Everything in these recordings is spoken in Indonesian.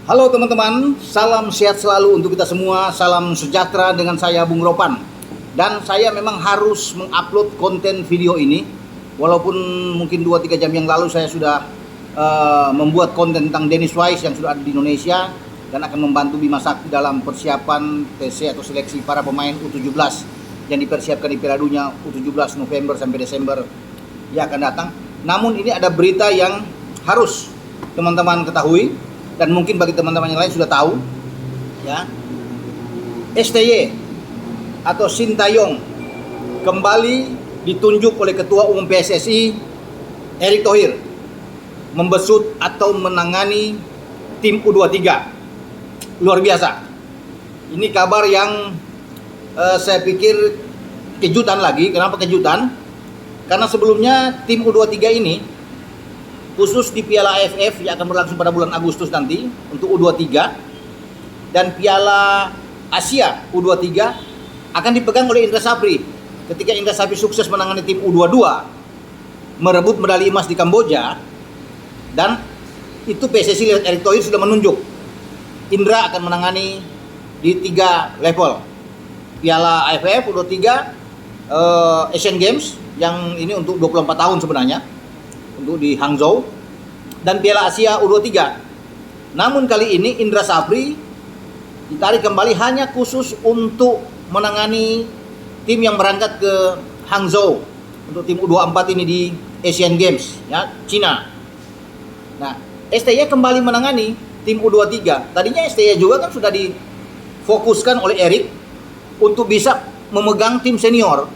Halo teman-teman, salam sehat selalu untuk kita semua, salam sejahtera dengan saya Bung Ropan. Dan saya memang harus mengupload konten video ini, walaupun mungkin 2-3 jam yang lalu saya sudah membuat konten tentang Dennis Wise yang sudah ada di Indonesia dan akan membantu Bima Sakti dalam persiapan TC atau seleksi para pemain U17 yang dipersiapkan di Piala Dunia U17 November sampai Desember yang akan datang. Namun ini ada berita yang harus teman-teman ketahui, dan mungkin bagi teman-teman yang lain sudah tahu, ya. STY atau Sintayong kembali ditunjuk oleh Ketua Umum PSSI Erick Thohir membesut atau menangani tim U23. Luar biasa. Ini kabar yang saya pikir kejutan lagi. Kenapa kejutan? Karena sebelumnya tim U23 ini, khusus di Piala AFF yang akan berlangsung pada bulan Agustus nanti untuk U23 dan Piala Asia U23 akan dipegang oleh Indra Sapri. Ketika Indra Sapri sukses menangani tim U22 merebut medali emas di Kamboja, dan itu PSSI Erick Thohir sudah menunjuk Indra akan menangani di 3 level: Piala AFF U23, Asian Games yang ini untuk 24 tahun sebenarnya, untuk di Hangzhou, dan Piala Asia U23. Namun kali ini Indra Sapri ditarik kembali hanya khusus untuk menangani tim yang berangkat ke Hangzhou untuk tim U24 ini di Asian Games, ya, Cina. Nah, STY kembali menangani tim U23. Tadinya STY juga kan sudah difokuskan oleh Erick untuk bisa memegang tim senior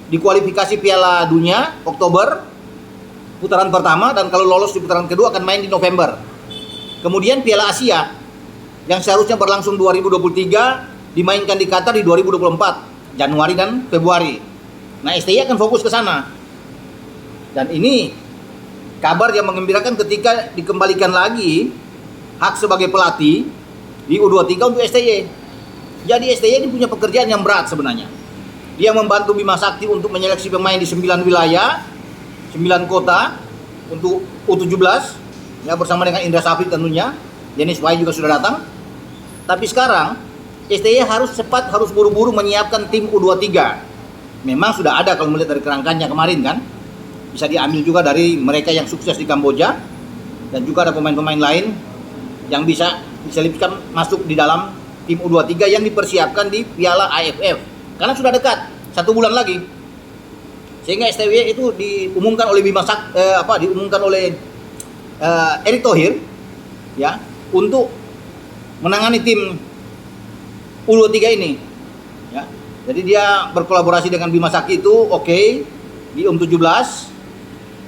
di kualifikasi Piala Dunia Oktober putaran pertama, dan kalau lolos di putaran kedua akan main di November. Kemudian Piala Asia yang seharusnya berlangsung 2023 dimainkan di Qatar di 2024, Januari dan Februari. Nah, STY akan fokus ke sana. Dan ini kabar yang mengembirakan ketika dikembalikan lagi hak sebagai pelatih di U23 untuk STY. Jadi STY ini punya pekerjaan yang berat sebenarnya. Dia membantu Bima Sakti untuk menyeleksi pemain di 9 wilayah, 9 kota untuk U17, ya, bersama dengan Indra Sapri tentunya. Dennis Wise juga sudah datang. Tapi sekarang STY harus cepat, harus buru-buru menyiapkan tim U23. Memang sudah ada kalau melihat dari kerangkanya kemarin kan. Bisa diambil juga dari mereka yang sukses di Kamboja, dan juga ada pemain-pemain lain yang bisa diselipkan masuk di dalam tim U23 yang dipersiapkan di Piala AFF. Karena sudah dekat 1 bulan lagi, sehingga STY itu diumumkan oleh diumumkan oleh Erick Thohir, ya, untuk menangani tim U23 ini, ya. Jadi dia berkolaborasi dengan Bima Sakti itu oke, di U17,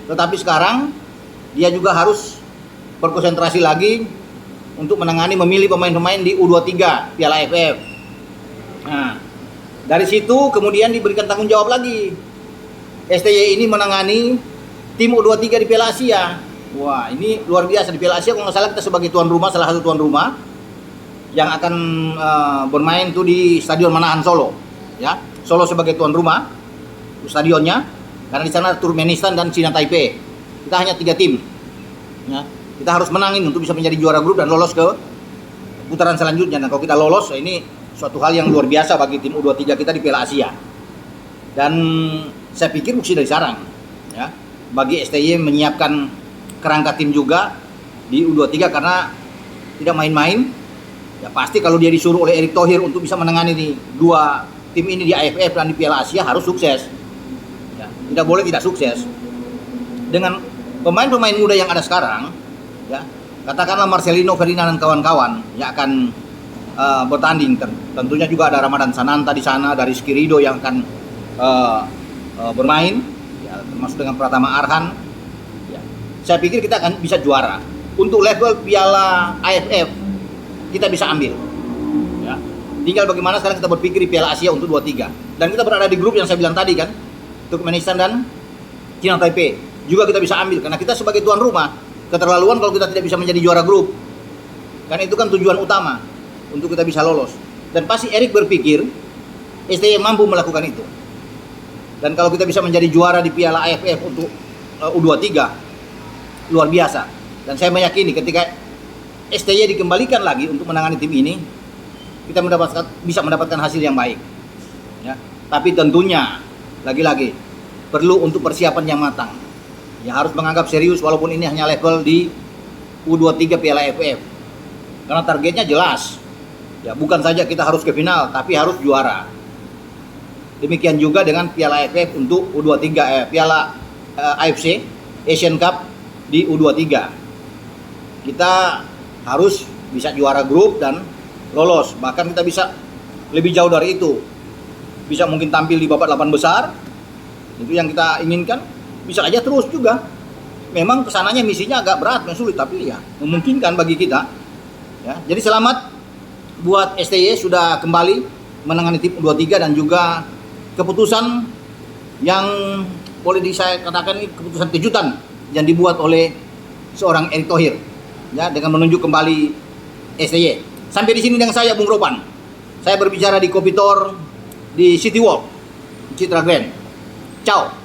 tetapi sekarang dia juga harus berkonsentrasi lagi untuk menangani, memilih pemain-pemain di U23 Piala AFF. Nah, dari situ kemudian diberikan tanggung jawab lagi. STY ini menangani tim U23 di Piala Asia. Wah, ini luar biasa. Di Piala Asia kalau nggak salah kita sebagai tuan rumah, salah satu tuan rumah yang akan bermain tuh di Stadion Manahan Solo, ya. Solo sebagai tuan rumah stadionnya, karena di sana Turkmenistan dan Cina Taipei. Kita hanya 3 tim, ya. Kita harus menangin untuk bisa menjadi juara grup dan lolos ke putaran selanjutnya. Dan kalau kita lolos, ini suatu hal yang luar biasa bagi tim U23 kita di Piala Asia. Dan saya pikir mesti dari sekarang, ya, bagi STY menyiapkan kerangka tim juga di U23, karena tidak main-main. Ya pasti kalau dia disuruh oleh Erick Thohir untuk bisa menangani di 2 tim ini di AFF dan di Piala Asia, harus sukses. Ya, tidak boleh tidak sukses. Dengan pemain-pemain muda yang ada sekarang, ya, katakanlah Marcelino, Ferdinand dan kawan-kawan yang akan bertanding, tentunya juga ada Ramadan Sananta di sana, dari Rizky Ridho yang akan bermain, ya, termasuk dengan Pratama Arhan. Ya, saya pikir kita akan bisa juara. Untuk level Piala AFF kita bisa ambil, ya. Tinggal bagaimana sekarang kita berpikir di Piala Asia untuk 23. Dan kita berada di grup yang saya bilang tadi kan, Turkmenistan dan Cina Taipei. Juga kita bisa ambil, karena kita sebagai tuan rumah. Keterlaluan kalau kita tidak bisa menjadi juara grup, karena itu kan tujuan utama untuk kita bisa lolos. Dan pasti Erick berpikir STY mampu melakukan itu. Dan kalau kita bisa menjadi juara di Piala AFF untuk U23, luar biasa. Dan saya meyakini ketika STY dikembalikan lagi untuk menangani tim ini, kita bisa mendapatkan hasil yang baik. Ya. Tapi tentunya lagi-lagi perlu untuk persiapan yang matang. Ya, harus menganggap serius walaupun ini hanya level di U23 Piala AFF. Karena targetnya jelas. Ya, bukan saja kita harus ke final, tapi harus juara. Demikian juga dengan Piala AFF untuk U23, Piala AFC Asian Cup di U23. Kita harus bisa juara grup dan lolos. Bahkan kita bisa lebih jauh dari itu. Bisa mungkin tampil di babak 8 besar. Itu yang kita inginkan. Bisa aja terus juga. Memang kesananya misinya agak berat dan sulit, tapi ya memungkinkan bagi kita. Ya, jadi selamat buat STY sudah kembali menangani tim U23 dan juga keputusan yang boleh saya katakan ini keputusan kejutan yang dibuat oleh seorang Erick Thohir, ya, dengan menunjuk kembali STY. Sampai di sini dengan saya Bung Ropan. Saya berbicara di Kopitor di City Walk, Citra Grand. Ciao.